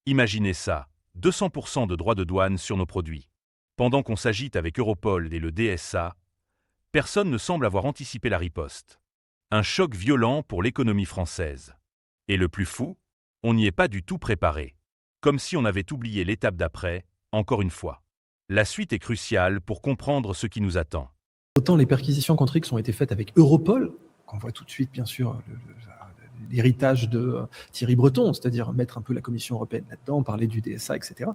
Imaginez ça, 200% de droits de douane sur nos produits. Pendant qu'on s'agite avec Europol et le DSA, personne ne semble avoir anticipé la riposte. Un choc violent pour l'économie française. Et le plus fou, on n'y est pas du tout préparé. Comme si on avait oublié l'étape d'après, encore une fois. La suite est cruciale pour comprendre ce qui nous attend. Autant les perquisitions contre X ont été faites avec Europol, qu'on voit tout de suite, bien sûr, l'héritage de Thierry Breton, c'est-à-dire mettre un peu la Commission européenne là-dedans, parler du DSA, etc.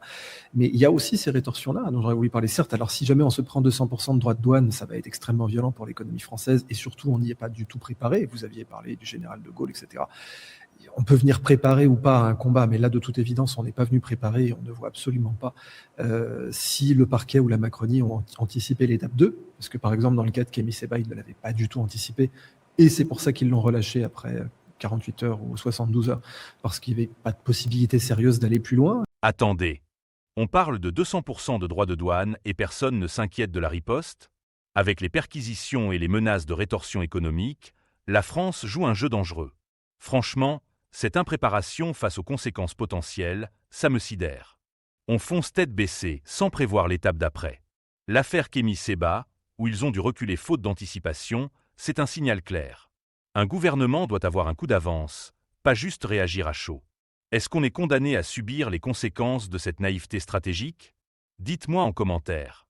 Mais il y a aussi ces rétorsions-là dont j'aurais voulu parler. Certes, alors si jamais on se prend 200% de droits de douane, ça va être extrêmement violent pour l'économie française et surtout, on n'y est pas du tout préparé. Vous aviez parlé du général de Gaulle, etc. On peut venir préparer ou pas un combat, mais là, de toute évidence, on n'est pas venu préparer et on ne voit absolument pas si le parquet ou la Macronie ont anticipé l'étape 2, parce que par exemple, dans le cas de Kémy Séba, ils ne l'avaient pas du tout anticipé, et c'est pour ça qu'ils l'ont relâché après 48 heures ou 72 heures, parce qu'il n'y avait pas de possibilité sérieuse d'aller plus loin. Attendez, on parle de 200% de droits de douane et personne ne s'inquiète de la riposte? Avec les perquisitions et les menaces de rétorsion économique, la France joue un jeu dangereux. Franchement, cette impréparation face aux conséquences potentielles, ça me sidère. On fonce tête baissée, sans prévoir l'étape d'après. L'affaire Kémy Séba, où ils ont dû reculer faute d'anticipation, c'est un signal clair. Un gouvernement doit avoir un coup d'avance, pas juste réagir à chaud. Est-ce qu'on est condamné à subir les conséquences de cette naïveté stratégique? Dites-moi en commentaire.